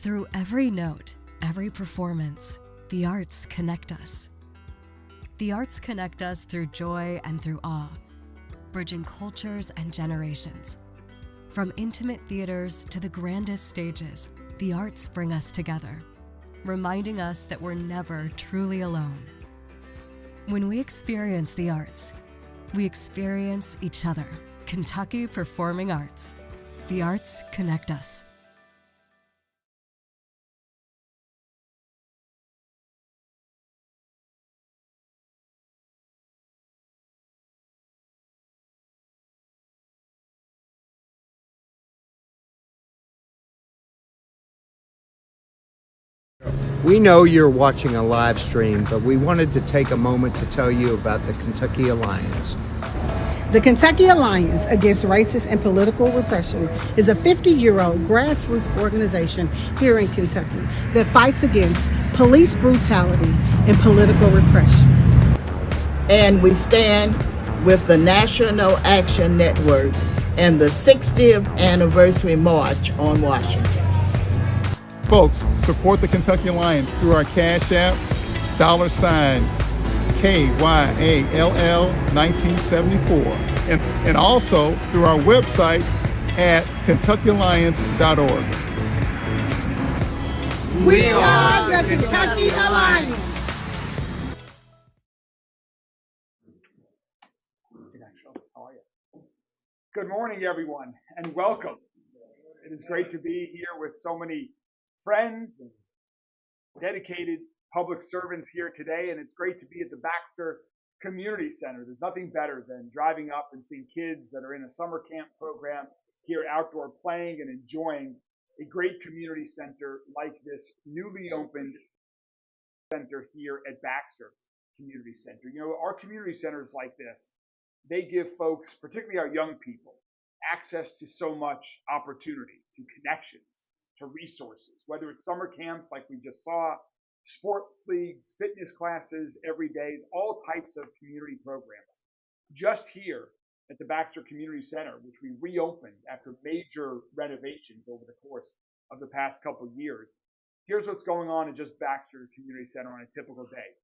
Through every note, every performance, the arts connect us. The arts connect us through joy and through awe, bridging cultures and generations. From intimate theaters to the grandest stages, the arts bring us together, reminding us that we're never truly alone. When we experience the arts, we experience each other. Kentucky Performing Arts. The arts connect us. We know you're watching a live stream, but we wanted to take a moment to tell you about the Kentucky Alliance. The Kentucky Alliance Against Racist and Political Repression is a 50-year-old grassroots organization here in Kentucky that fights against police brutality and political repression. And we stand with the National Action Network and the 60th Anniversary March on Washington. Folks, support the Kentucky Alliance through our Cash App, $KYALL 1974, and also through our website at KentuckyAlliance.org. We are the Kentucky Alliance. How are you? Good morning, everyone, and welcome. It is great to be here with so many friends and dedicated public servants here today, and it's great to be at the Baxter Community Center. There's nothing better than driving up and seeing kids that are in a summer camp program here outdoor playing and enjoying a great community center like this newly opened center here at Baxter Community Center. You know, our community centers like this, they give folks, particularly our young people, access to so much opportunity, to connections, to resources, whether it's summer camps like we just saw, sports leagues, fitness classes, every day, all types of community programs. Just here at the Baxter Community Center, which we reopened after major renovations over the course of the past couple of years, here's what's going on in just Baxter Community Center on a typical day.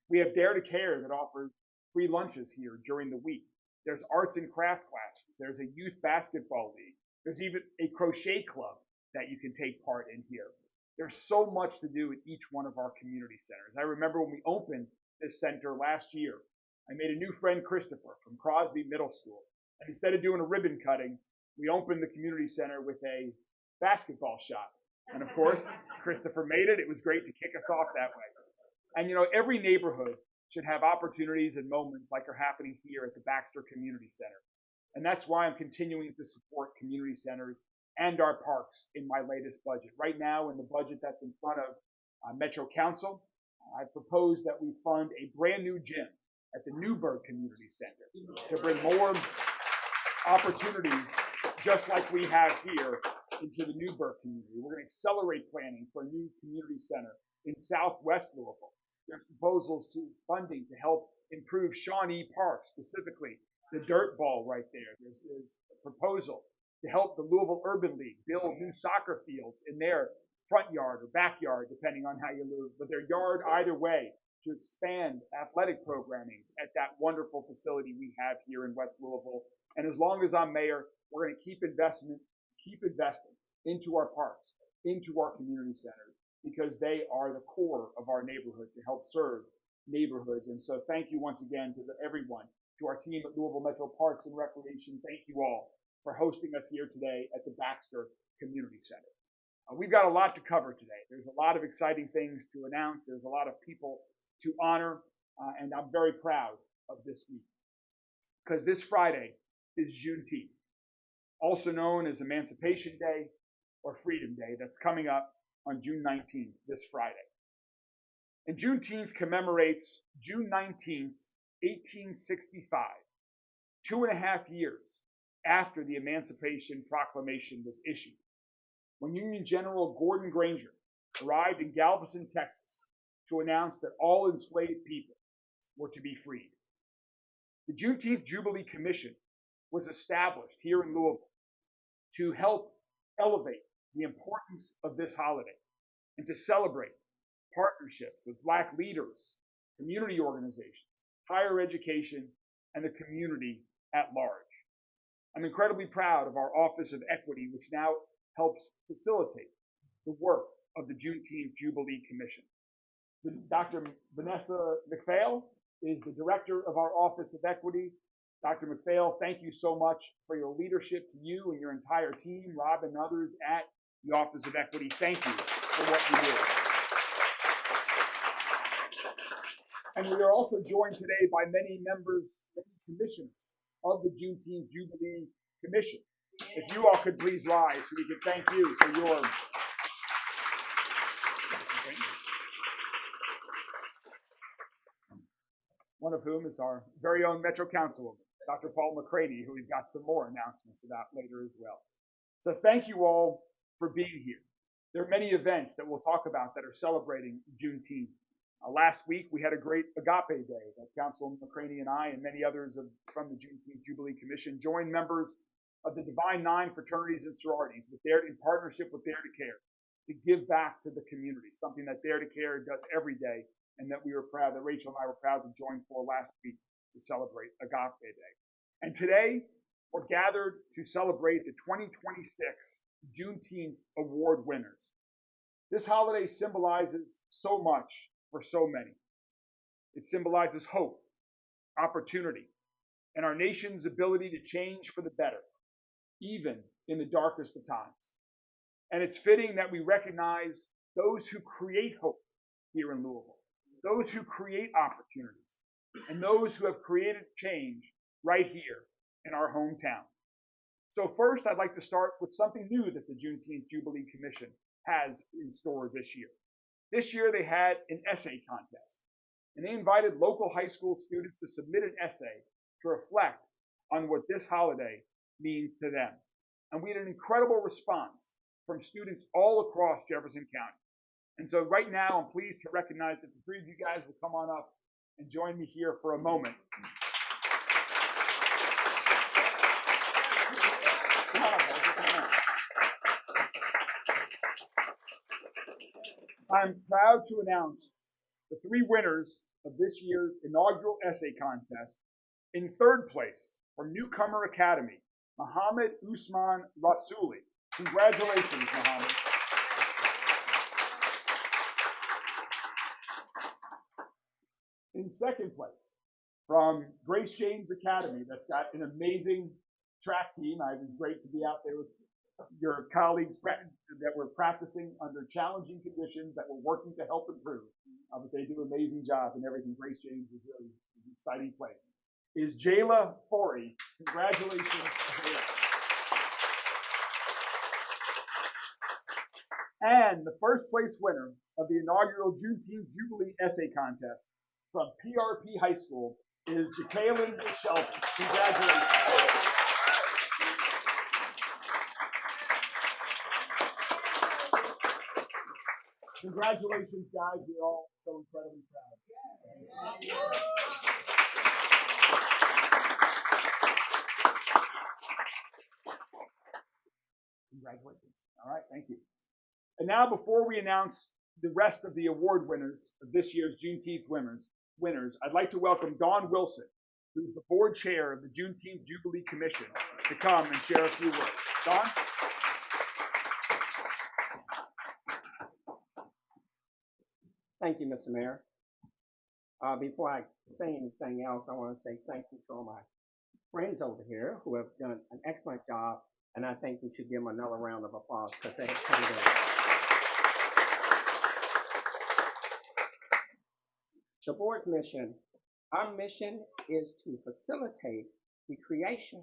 We have Dare to Care that offers free lunches here during the week. There's arts and craft classes. There's a youth basketball league. There's even a crochet club that you can take part in here. There's so much to do at each one of our community centers. I remember when we opened this center last year, I made a new friend, Christopher, from Crosby Middle School. And instead of doing a ribbon cutting, we opened the community center with a basketball shot. And of course, Christopher made it. It was great to kick us off that way. And you know, every neighborhood should have opportunities and moments like are happening here at the Baxter Community Center. And that's why I'm continuing to support community centers and our parks in my latest budget. Right now, in the budget that's in front of Metro Council, I propose that we fund a brand new gym at the Newburgh Community Center to bring more opportunities just like we have here into the Newburgh community. We're going to accelerate planning for a new community center in Southwest Louisville. There's proposals to funding to help improve Shawnee Park, specifically the dirt ball right there. There's a proposal to help the Louisville Urban League build new soccer fields in their front yard or backyard, depending on how you live, but their yard either way, to expand athletic programming at that wonderful facility we have here in West Louisville. And as long as I'm mayor, we're going to keep investing into our parks, into our community centers, because they are the core of our neighborhood to help serve neighborhoods. And so thank you once again to everyone, to our team at Louisville Metro Parks and Recreation. Thank you all for hosting us here today at the Baxter Community Center. We've got a lot to cover today. There's a lot of exciting things to announce. There's a lot of people to honor, and I'm very proud of this week because this Friday is Juneteenth, also known as Emancipation Day or Freedom Day. That's coming up on June 19th, this Friday. And Juneteenth commemorates June 19th, 1865, 2.5 years after the Emancipation Proclamation was issued, when Union General Gordon Granger arrived in Galveston, Texas, to announce that all enslaved people were to be freed. The Juneteenth Jubilee Commission was established here in Louisville to help elevate the importance of this holiday and to celebrate partnerships with Black leaders, community organizations, higher education, and the community at large. I'm incredibly proud of our Office of Equity, which now helps facilitate the work of the Juneteenth Jubilee Commission. Dr. Vanessa McPhail is the director of our Office of Equity. Dr. McPhail, thank you so much for your leadership to you and your entire team, Rob and others at the Office of Equity. Thank you for what you do. And we are also joined today by many members, many commissioners of the Juneteenth Jubilee Commission. If you all could please rise so we can thank you for your one of whom is our very own Metro Councilwoman, Dr. Paul McCraney, who we've got some more announcements about later as well. So thank you all for being here. There are many events that we'll talk about that are celebrating Juneteenth. Last week, we had a great Agape Day that Councilman McCraney and I and many others from the Juneteenth Jubilee Commission joined members of the Divine Nine fraternities and sororities in partnership with Dare to Care to give back to the community, something that Dare to Care does every day and that we were proud, that Rachel and I were proud to join for last week to celebrate Agape Day. And today, we're gathered to celebrate the 2026 Juneteenth Award winners. This holiday symbolizes so much for so many. It symbolizes hope, opportunity, and our nation's ability to change for the better, even in the darkest of times. And it's fitting that we recognize those who create hope here in Louisville, those who create opportunities, and those who have created change right here in our hometown. So first, I'd like to start with something new that the Juneteenth Jubilee Commission has in store this year. This year, they had an essay contest, and they invited local high school students to submit an essay to reflect on what this holiday means to them. And we had an incredible response from students all across Jefferson County. And so right now, I'm pleased to recognize that the three of you guys will come on up and join me here for a moment. Come on up, guys. Come on. I'm proud to announce the three winners of this year's inaugural essay contest. In third place, from Newcomer Academy, Muhammad Usman Rasuli. Congratulations, Muhammad. In second place, from Grace James Academy, that's got an amazing track team. It was great to be out there with your colleagues that were practicing under challenging conditions that were working to help improve. But they do an amazing job in everything. Grace James is really an exciting place. Is Jayla Forey. Congratulations, Jayla. And the first place winner of the inaugural Juneteenth Jubilee Essay Contest from PRP High School is Jacqueline Shelby. Congratulations. Congratulations, guys. We're all so incredibly proud. Congratulations. All right, thank you. And now, before we announce the rest of the award winners of this year's Juneteenth winners, I'd like to welcome Dawn Wilson, who's the board chair of the Juneteenth Jubilee Commission, to come and share a few words. Dawn? Thank you, Mr. Mayor. Before I say anything else, I want to say thank you to all my friends over here who have done an excellent job, and I think we should give them another round of applause because they have come together. The board's mission, our mission is to facilitate the creation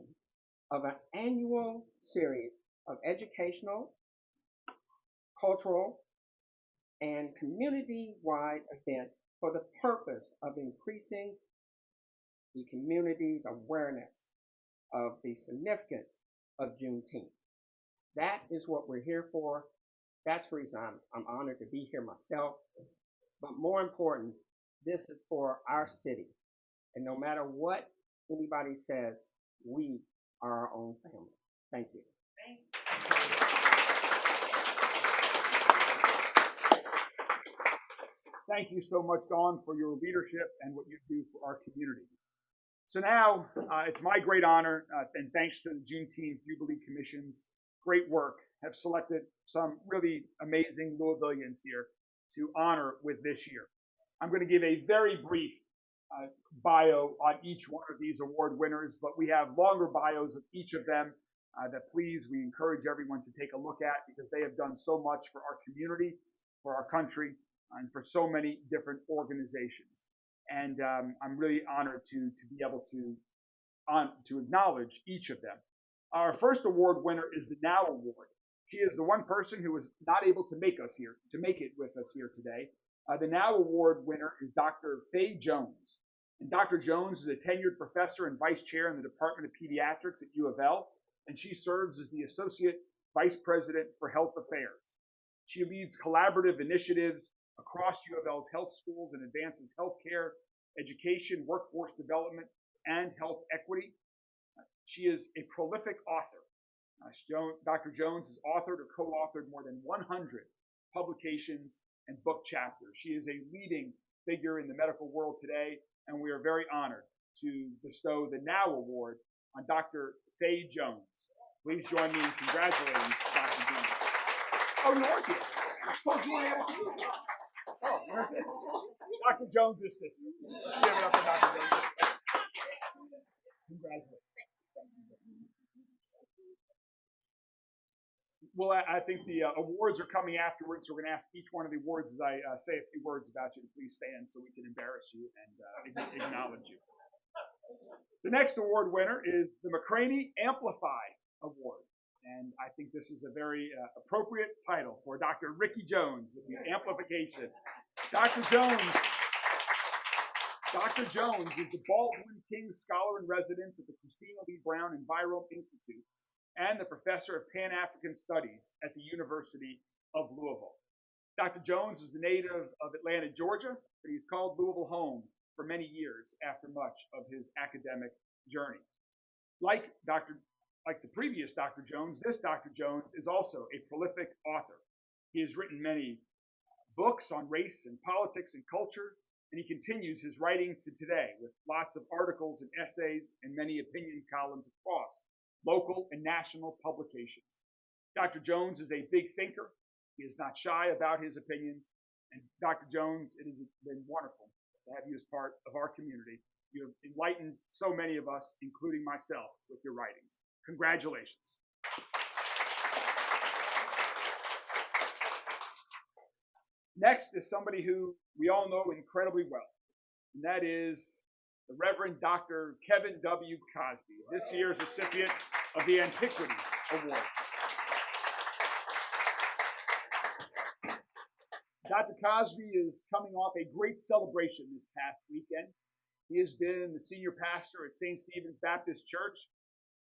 of an annual series of educational, cultural, and community-wide events for the purpose of increasing the community's awareness of the significance of Juneteenth. That is what we're here for. That's the reason I'm honored to be here myself. But more important, this is for our city. And no matter what anybody says, we are our own family. Thank you. Thank you so much, Dawn, for your leadership and what you do for our community. So now it's my great honor, and thanks to the Juneteenth Jubilee Commission's great work, have selected some really amazing Louisvillians here to honor with this year. I'm going to give a very brief bio on each one of these award winners, but we have longer bios of each of them that we encourage everyone to take a look at because they have done so much for our community, for our country, and for so many different organizations. And I'm really honored to be able to acknowledge each of them. Our first award winner is the Now Award. She is the one person who was not able to make it with us here today. The Now Award winner is Dr. Faye Jones. And Dr. Jones is a tenured professor and vice chair in the Department of Pediatrics at U of L, and she serves as the Associate Vice President for Health Affairs. She leads collaborative initiatives across U of L's health schools and advances healthcare, education, workforce development, and health equity. She is a prolific author. Dr. Jones has authored or co-authored more than 100 publications and book chapters. She is a leading figure in the medical world today, and we are very honored to bestow the Now Award on Dr. Faye Jones. Please join me in congratulating Dr. Jones. Oh, you are here. I told you I had a few. Oh, where's this? Dr. Jones' sister. Let's give it up for Dr. Jones. Congratulations. Well, I think the awards are coming afterwards, so we're going to ask each one of the awards as I say a few words about you to please stand so we can embarrass you and acknowledge you. The next award winner is the McCraney Amplify Award. And I think this is a very appropriate title for Dr. Ricky Jones with the amplification. Dr. Jones is the Baldwin King Scholar in Residence at the Christina Lee Brown Enviro Institute and the Professor of Pan-African Studies at the University of Louisville. Dr. Jones is the native of Atlanta, Georgia, but he's called Louisville home for many years after much of his academic journey. Like the previous Dr. Jones, this Dr. Jones is also a prolific author. He has written many books on race and politics and culture, and he continues his writing to today with lots of articles and essays and many opinions columns across local and national publications. Dr. Jones is a big thinker. He is not shy about his opinions. And Dr. Jones, it has been wonderful to have you as part of our community. You have enlightened so many of us, including myself, with your writings. Congratulations. Next is somebody who we all know incredibly well, and that is the Reverend Dr. Kevin W. Cosby, this year's recipient of the Antiquities Award. Dr. Cosby is coming off a great celebration this past weekend. He has been the senior pastor at St. Stephen's Baptist Church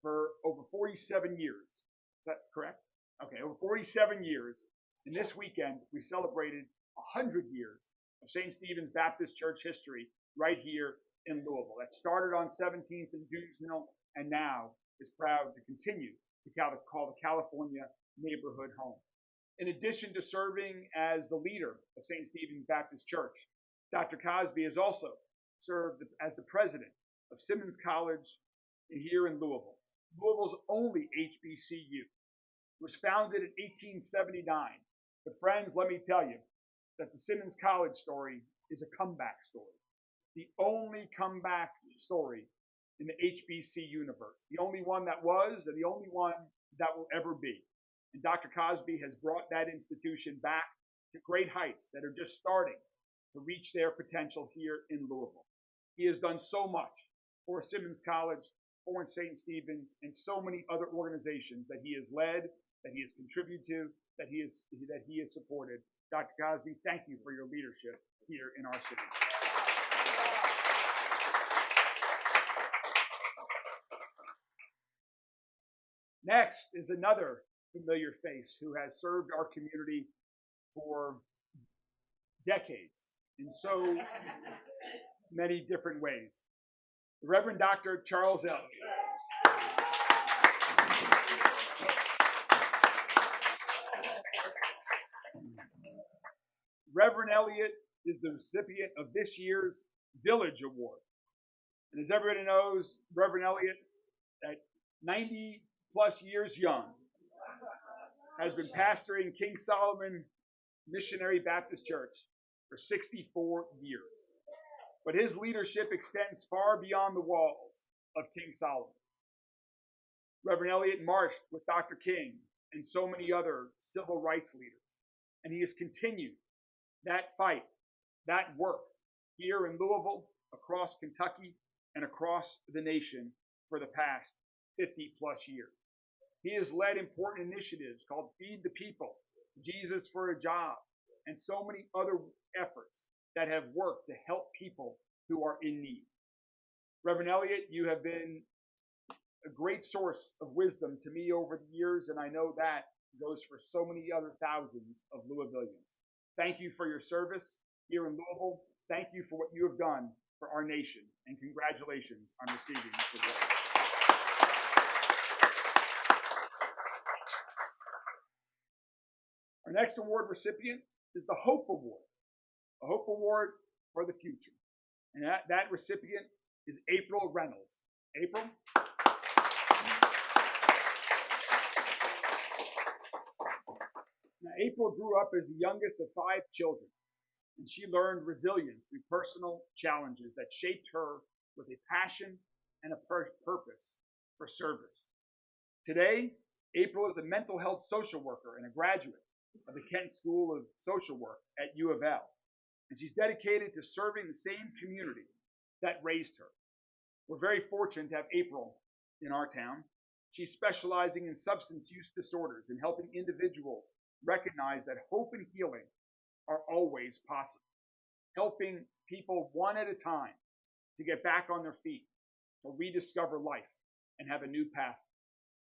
for over 47 years. Is that correct? Okay, over 47 years. And this weekend, we celebrated 100 years of St. Stephen's Baptist Church history right here in Louisville. That started on 17th and Dewsnell, and now is proud to continue to call the California neighborhood home. In addition to serving as the leader of St. Stephen's Baptist Church, Dr. Cosby has also served as the president of Simmons College here in Louisville, Louisville's only HBCU. It was founded in 1879. But friends, let me tell you that the Simmons College story is a comeback story. The only comeback story in the HBC universe. The only one that was and the only one that will ever be. And Dr. Cosby has brought that institution back to great heights that are just starting to reach their potential here in Louisville. He has done so much for Simmons College, for St. Stephen's, and so many other organizations that he has led, that he has contributed to, that he has supported. Dr. Cosby, thank you for your leadership here in our city. Next is another familiar face who has served our community for decades in so many different ways. The Reverend Dr. Charles Elliott. Reverend Elliott is the recipient of this year's Village Award. And as everybody knows, Reverend Elliott, at 90 plus years young, has been pastoring King Solomon Missionary Baptist Church for 64 years. But his leadership extends far beyond the walls of King Solomon. Reverend Elliott marched with Dr. King and so many other civil rights leaders, and he has continued that fight, that work here in Louisville, across Kentucky, and across the nation for the past 50 plus years. He has led important initiatives called Feed the People, Jesus for a Job, and so many other efforts that have worked to help people who are in need. Reverend Elliott, you have been a great source of wisdom to me over the years, and I know that goes for so many other thousands of Louisvillians. Thank you for your service here in Louisville. Thank you for what you have done for our nation, and congratulations on receiving this award. Our next award recipient is the Hope Award, a Hope Award for the future. And that recipient is April Reynolds. April? Now, April grew up as the youngest of 5 children, and she learned resilience through personal challenges that shaped her with a passion and a purpose for service. Today, April is a mental health social worker and a graduate of the Kent School of Social Work at U of L, and she's dedicated to serving the same community that raised her. We're very fortunate to have April in our town. She's specializing in substance use disorders and helping individuals recognize that hope and healing are always possible, helping people one at a time to get back on their feet, to rediscover life, and have a new path.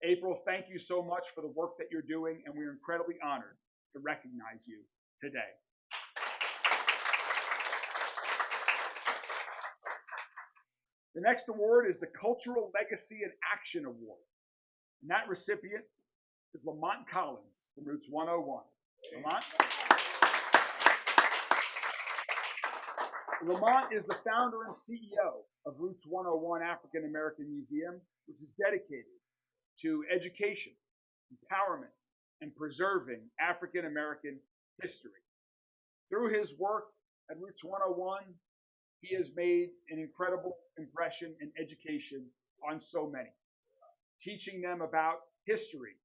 April, thank you so much for the work that you're doing, and we're incredibly honored to recognize you today. The next award is the Cultural Legacy and Action Award, and that recipient is Lamont Collins from Roots 101. Lamont? Lamont is the founder and CEO of Roots 101 African American Museum, which is dedicated to education, empowerment, and preserving African American history. Through his work at Roots 101, he has made an incredible impression and education on so many, teaching them about history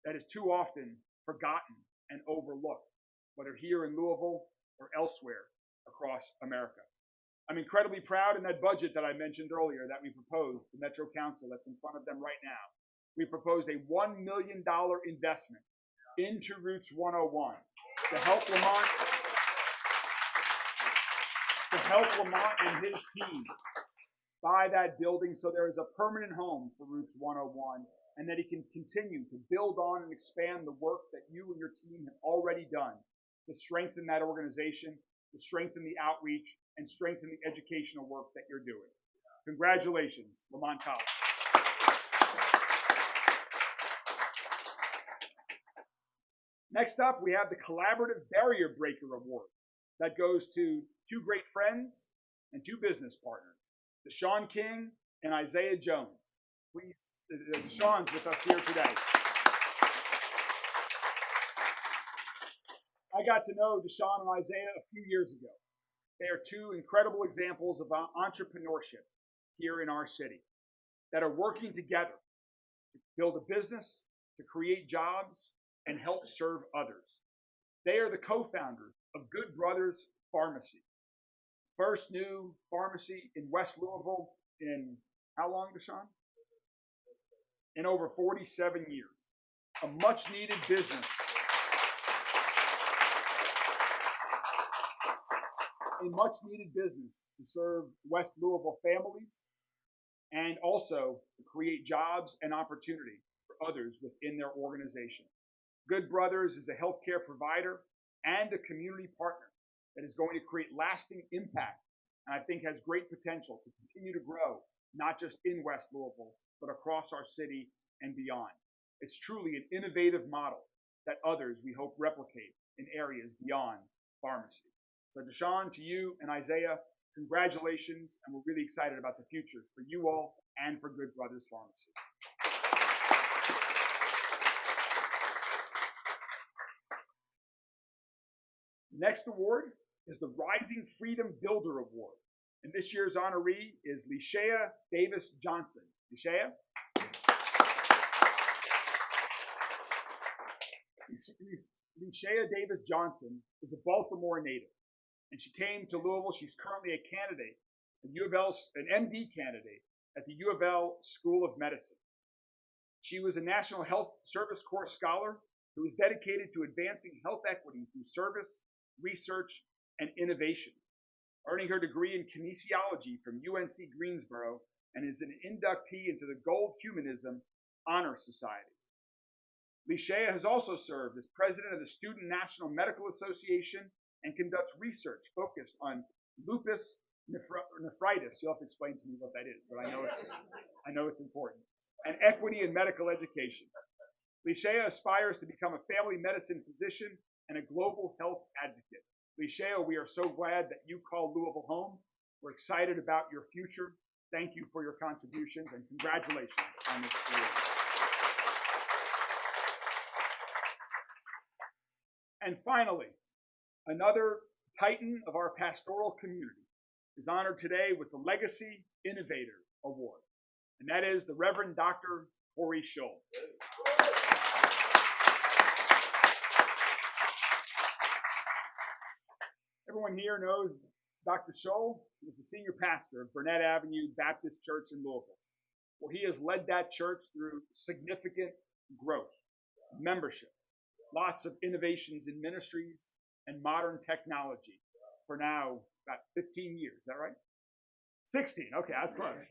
that is too often forgotten and overlooked, whether here in Louisville or elsewhere across America. I'm incredibly proud in that budget that I mentioned earlier that we proposed, the Metro Council that's in front of them right now. We proposed a $1 million investment into Roots 101 to help Lamont and his team buy that building so there is a permanent home for Roots 101, and that he can continue to build on and expand the work that you and your team have already done to strengthen that organization, to strengthen the outreach, and strengthen the educational work that you're doing. Congratulations, Lamont Collins. Next up, we have the Collaborative Barrier Breaker Award that goes to 2 great friends and 2 business partners, Deshaun King and Isaiah Jones. Please, Deshaun's with us here today. I got to know Deshaun and Isaiah a few years ago. They are 2 incredible examples of entrepreneurship here in our city that are working together to build a business, to create jobs, and help serve others. They are the co-founders of Good Brothers Pharmacy, first new pharmacy in West Louisville in how long, Deshaun? In over 47 years. A much needed business. A much needed business to serve West Louisville families and also to create jobs and opportunity for others within their organization. Good Brothers is a healthcare provider and a community partner that is going to create lasting impact, and I think has great potential to continue to grow, not just in West Louisville, but across our city and beyond. It's truly an innovative model that others, we hope, replicate in areas beyond pharmacy. So Deshaun, to you and Isaiah, congratulations, and we're really excited about the future for you all and for Good Brothers Pharmacy. Next award is the Rising Freedom Builder Award. And this year's honoree is Leshea Davis Johnson. Leshea? Leshea Davis Johnson is a Baltimore native, and she came to Louisville. She's currently a candidate, an MD candidate at the U of L School of Medicine. She was a National Health Service Corps scholar who was dedicated to advancing health equity through service, research, and innovation, earning her degree in kinesiology from UNC Greensboro and is an inductee into the Gold Humanism Honor Society. Leshea has also served as president of the Student National Medical Association and conducts research focused on lupus nephritis. You'll have to explain to me what that is, but I know it's important. And equity in medical education. Leshea aspires to become a family medicine physician and a global health advocate. Leshea, we are so glad that you call Louisville home. We're excited about your future. Thank you for your contributions and congratulations on this award. And finally, another titan of our pastoral community is honored today with the Legacy Innovator Award, and that is the Reverend Dr. Honorees Scholl. Everyone here knows Dr. Scholl is the senior pastor of Burnett Avenue Baptist Church in Louisville. Well, he has led that church through significant growth, membership, lots of innovations in ministries and modern technology for now about 15 years. Is that right? 16. Okay, that's close.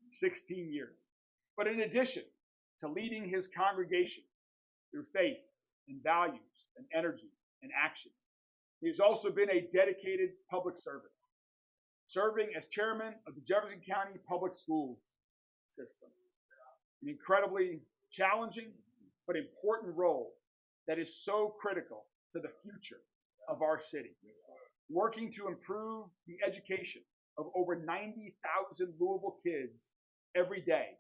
16 years. But in addition to leading his congregation through faith and values and energy and action, he's also been a dedicated public servant, serving as chairman of the Jefferson County Public School System, an incredibly challenging but important role that is so critical to the future of our city, working to improve the education of over 90,000 Louisville kids every day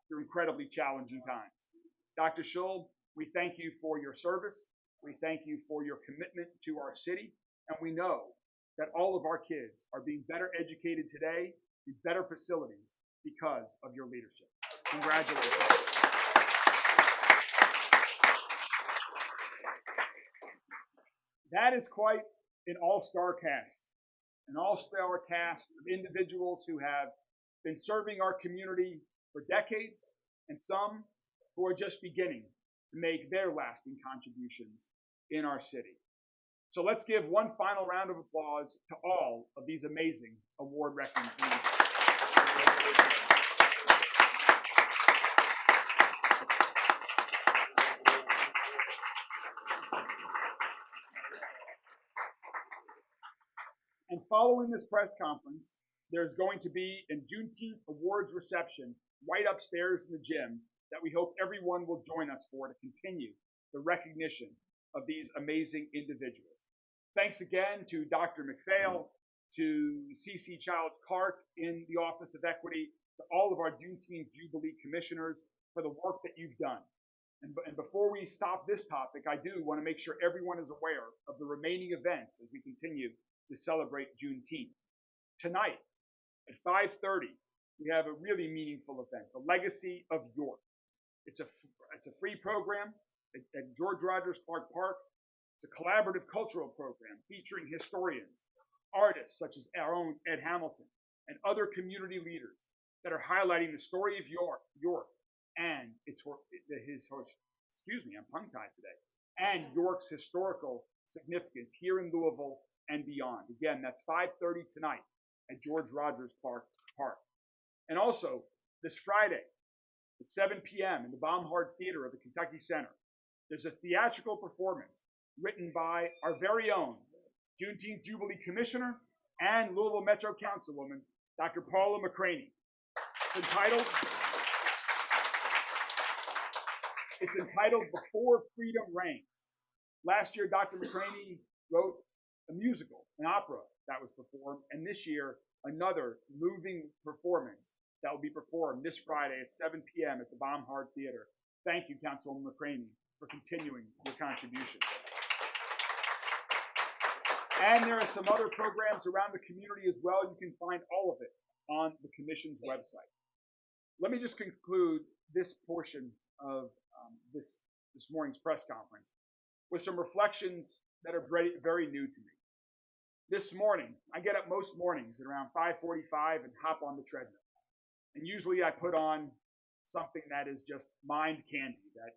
through incredibly challenging times. Dr. Scholl, we thank you for your service. We thank you for your commitment to our city. And we know that all of our kids are being better educated today in better facilities because of your leadership. Congratulations. That is quite an all-star cast of individuals who have been serving our community for decades, and some who are just beginning to make their lasting contributions in our city. So let's give one final round of applause to all of these amazing award recognitions. And following this press conference, there's going to be a Juneteenth awards reception right upstairs in the gym that we hope everyone will join us for to continue the recognition of these amazing individuals. Thanks again to Dr. McPhail, to C.C. Childs Clark in the Office of Equity, to all of our Juneteenth Jubilee commissioners for the work that you've done. And before we stop this topic, I do want to make sure everyone is aware of the remaining events as we continue to celebrate Juneteenth. Tonight at 5:30, we have a really meaningful event, the Legacy of York. It's a free program at George Rogers Clark Park. It's a collaborative cultural program featuring historians, artists such as our own Ed Hamilton, and other community leaders that are highlighting the story of York and I'm tongue-tied today, and York's historical significance here in Louisville and beyond. Again, that's 5:30 tonight at George Rogers Clark Park. And also, this Friday at 7 p.m. in the Baumhard Theater of the Kentucky Center, there's a theatrical performance written by our very own Juneteenth Jubilee Commissioner and Louisville Metro Councilwoman, Dr. Paula McCraney. It's entitled Before Freedom Reigns. Last year, Dr. McCraney wrote a musical, an opera that was performed, and this year, another moving performance that will be performed this Friday at 7 p.m. at the Baumhart Theater. Thank you, Councilwoman McCraney, for continuing your contribution. And there are some other programs around the community as well. You can find all of it on the Commission's website. Let me just conclude this portion of this morning's press conference with some reflections that are very, very new to me. This morning, I get up most mornings at around 5:45 and hop on the treadmill. And usually I put on something that is just mind candy, that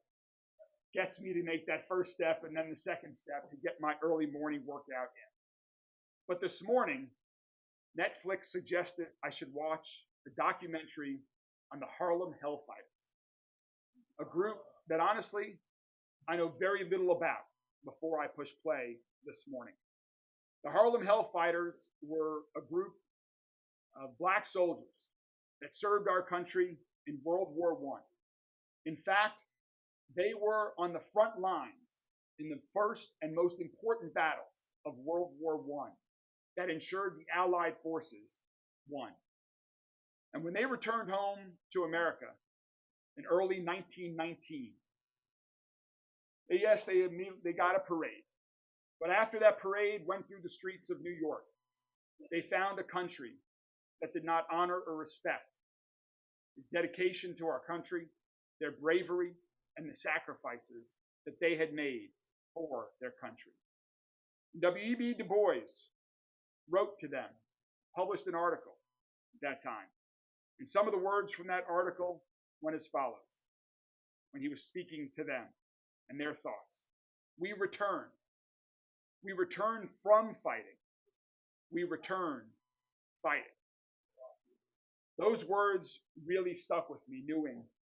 gets me to make that first step and then the second step to get my early morning workout in. But this morning, Netflix suggested I should watch the documentary on the Harlem Hellfighters, a group that honestly I know very little about before I push play this morning. The Harlem Hellfighters were a group of black soldiers that served our country in World War I. In fact, they were on the front lines in the first and most important battles of World War I that ensured the Allied forces won. And when they returned home to America in early 1919, yes, they got a parade. But after that parade went through the streets of New York, they found a country that did not honor or respect the dedication to our country, their bravery, and the sacrifices that they had made for their country. W.E.B. Du Bois wrote to them, published an article at that time. And some of the words from that article went as follows when he was speaking to them and their thoughts. We return. We return from fighting. We return fighting. Those words really stuck with me,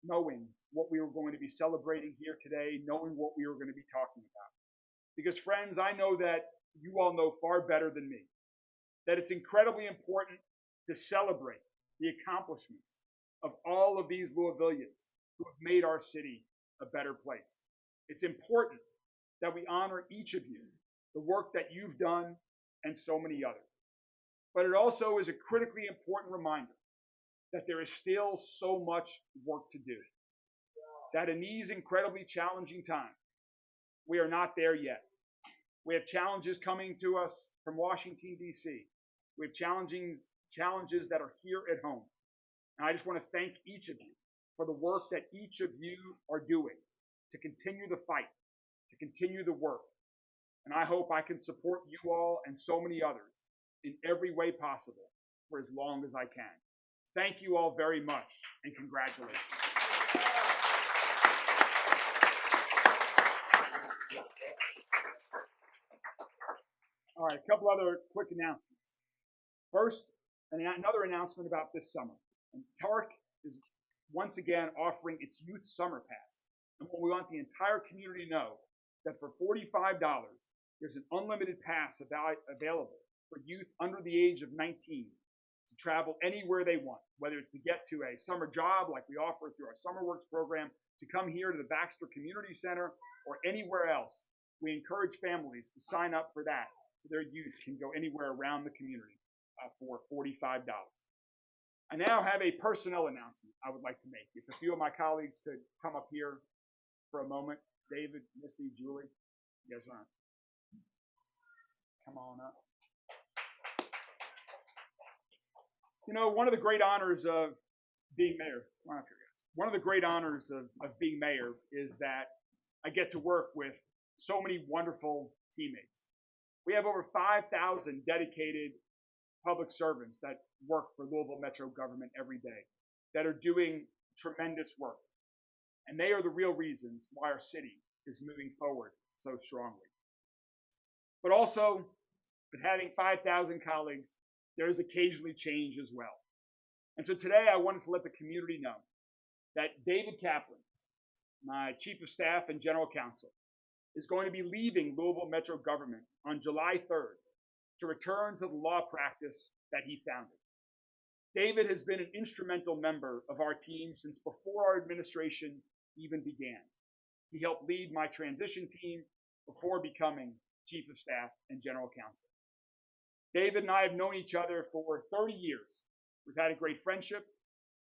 knowing what we were going to be celebrating here today, knowing what we were going to be talking about. Because friends, I know that you all know far better than me that it's incredibly important to celebrate the accomplishments of all of these Louisvillians who have made our city a better place. It's important that we honor each of you, the work that you've done, and so many others. But it also is a critically important reminder that there is still so much work to do. That in these incredibly challenging times, we are not there yet. We have challenges coming to us from Washington, D.C. We have challenges that are here at home. And I just want to thank each of you for the work that each of you are doing to continue the fight, to continue the work. And I hope I can support you all and so many others in every way possible for as long as I can. Thank you all very much, and congratulations. All right, a couple other quick announcements. First, another announcement about this summer. And TARC is once again offering its Youth Summer Pass. And we want the entire community to know that for $45, there's an unlimited pass available for youth under the age of 19 to travel anywhere they want, whether it's to get to a summer job like we offer through our Summer Works program, to come here to the Baxter Community Center, or anywhere else. We encourage families to sign up for that so their youth can go anywhere around the community for $45. I now have a personnel announcement I would like to make. If a few of my colleagues could come up here for a moment. David, Misty, Julie, you guys want to come on up? You know, one of the great honors of being mayor, come on up here, guys. One of the great honors of being mayor is that I get to work with so many wonderful teammates. We have over 5,000 dedicated public servants that work for Louisville Metro government every day that are doing tremendous work. And they are the real reasons why our city is moving forward so strongly. But also, with having 5,000 colleagues, there is occasionally change as well. And so today I wanted to let the community know that David Kaplan, my chief of staff and general counsel, is going to be leaving Louisville Metro government on July 3rd to return to the law practice that he founded. David has been an instrumental member of our team since before our administration even began. He helped lead my transition team before becoming Chief of Staff and General Counsel. David and I have known each other for 30 years. We've had a great friendship,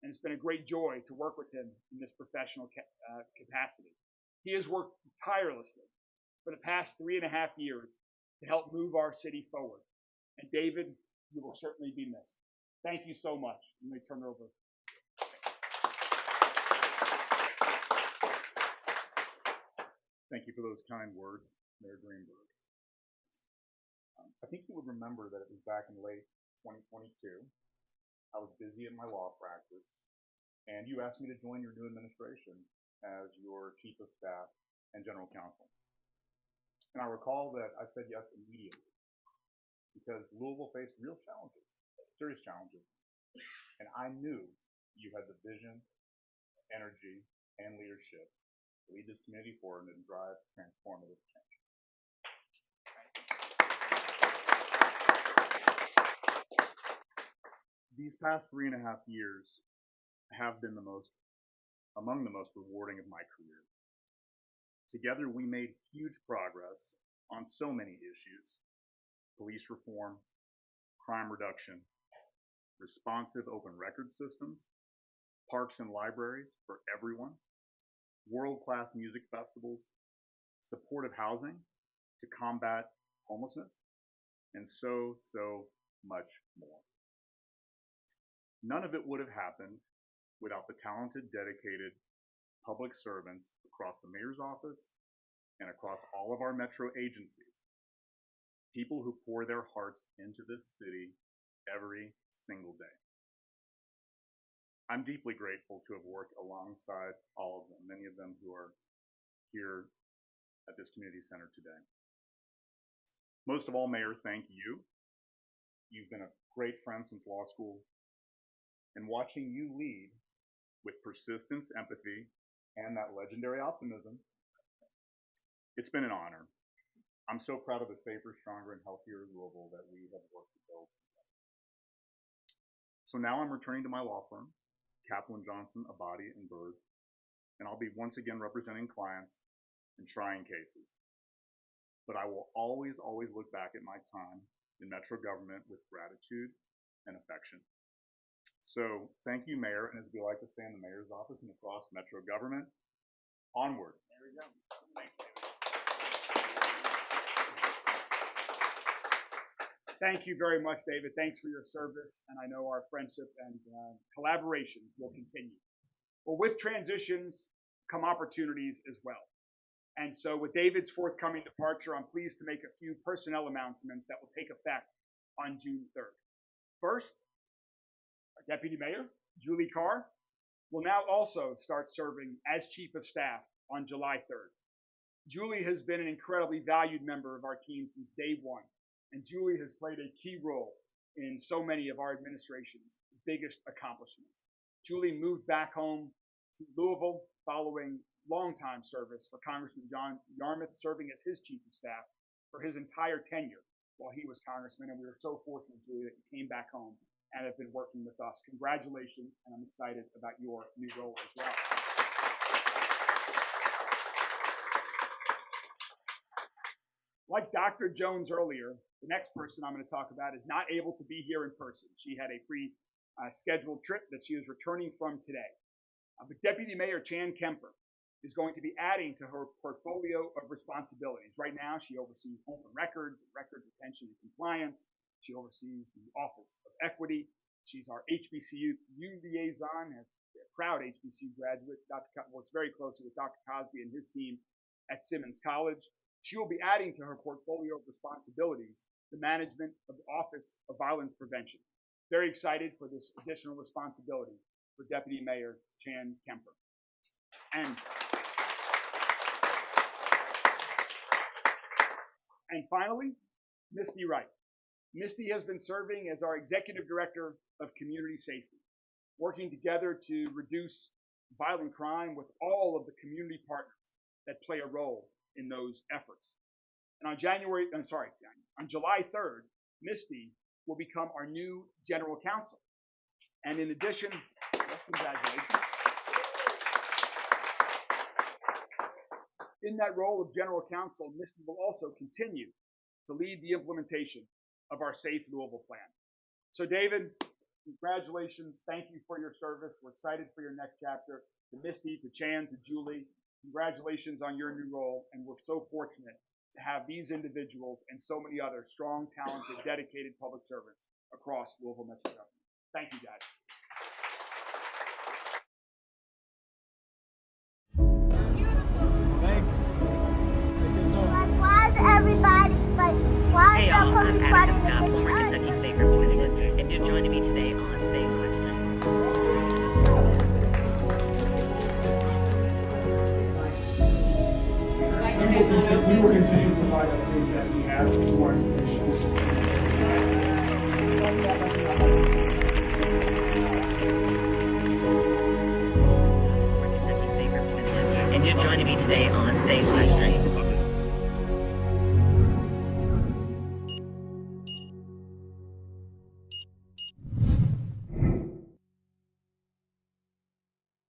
and it's been a great joy to work with him in this professional capacity. He has worked tirelessly for the past 3.5 years to help move our city forward. And David, you will certainly be missed. Thank you so much. Let me turn it over. Thank you for those kind words, Mayor Greenberg. I think you would remember that it was back in late 2022. I was busy in my law practice, and you asked me to join your new administration as your Chief of Staff and General Counsel. And I recall that I said yes immediately because Louisville faced real challenges, serious challenges. And I knew you had the vision, energy, and leadership to lead this community forward and drive transformative change. These past 3.5 years have been among the most rewarding of my career. Together, we made huge progress on so many issues: police reform, crime reduction, responsive open record systems, parks and libraries for everyone, world-class music festivals, supportive housing to combat homelessness, and so much more. None of it would have happened without the talented, dedicated public servants across the mayor's office and across all of our metro agencies, people who pour their hearts into this city every single day. I'm deeply grateful to have worked alongside all of them, many of them who are here at this community center today. Most of all, Mayor, thank you. You've been a great friend since law school, and watching you lead with persistence, empathy, and that legendary optimism, it's been an honor. I'm so proud of the safer, stronger, and healthier Louisville that we have worked to build together. So now I'm returning to my law firm, Kaplan, Johnson, Abadi, and Bird, and I'll be once again representing clients in trying cases. But I will always look back at my time in Metro government with gratitude and affection. So thank you, Mayor, and as we like to say in the mayor's office and across Metro government, onward. There we go. Thanks, David. Thank you very much, David. Thanks for your service, and I know our friendship and collaborations will continue. Well, with transitions come opportunities as well. And so with David's forthcoming departure, I'm pleased to make a few personnel announcements that will take effect on June 3rd. First, our Deputy Mayor, Julie Carr, will now also start serving as Chief of Staff on July 3rd. Julie has been an incredibly valued member of our team since day one, and Julie has played a key role in so many of our administration's biggest accomplishments. Julie moved back home to Louisville following longtime service for Congressman John Yarmouth, serving as his Chief of Staff for his entire tenure while he was Congressman, and we were so fortunate, Julie, that you came back home and have been working with us. Congratulations, and I'm excited about your new role as well. Like Dr. Jones earlier, the next person I'm going to talk about is not able to be here in person. She had a pre-scheduled trip that she is returning from today. But Deputy Mayor Chan Kemper is going to be adding to her portfolio of responsibilities. Right now, she oversees open records, record retention and compliance. She oversees the Office of Equity. She's our HBCU liaison, a proud HBCU graduate. Works very closely with Dr. Cosby and his team at Simmons College. She will be adding to her portfolio of responsibilities the management of the Office of Violence Prevention. Very excited for this additional responsibility for Deputy Mayor Chan Kemper. And finally, Misty Wright. Misty has been serving as our Executive Director of Community Safety, working together to reduce violent crime with all of the community partners that play a role in those efforts. And on July 3rd, Misty will become our new General Counsel. And in addition, congratulations. In that role of General Counsel, Misty will also continue to lead the implementation of our Safe Louisville plan. So David, congratulations. Thank you for your service. We're excited for your next chapter. To Misty, to Chan, to Julie, congratulations on your new role. And we're so fortunate to have these individuals and so many other strong, talented, dedicated public servants across Louisville Metro government. Thank you, guys. Hey y'all, I'm Attica Scott, former Kentucky State Representative, and you're joining me today on State Election Night. We will continue to provide updates as we have more information. Kentucky State Representative, and you're joining me today on State Live Streams.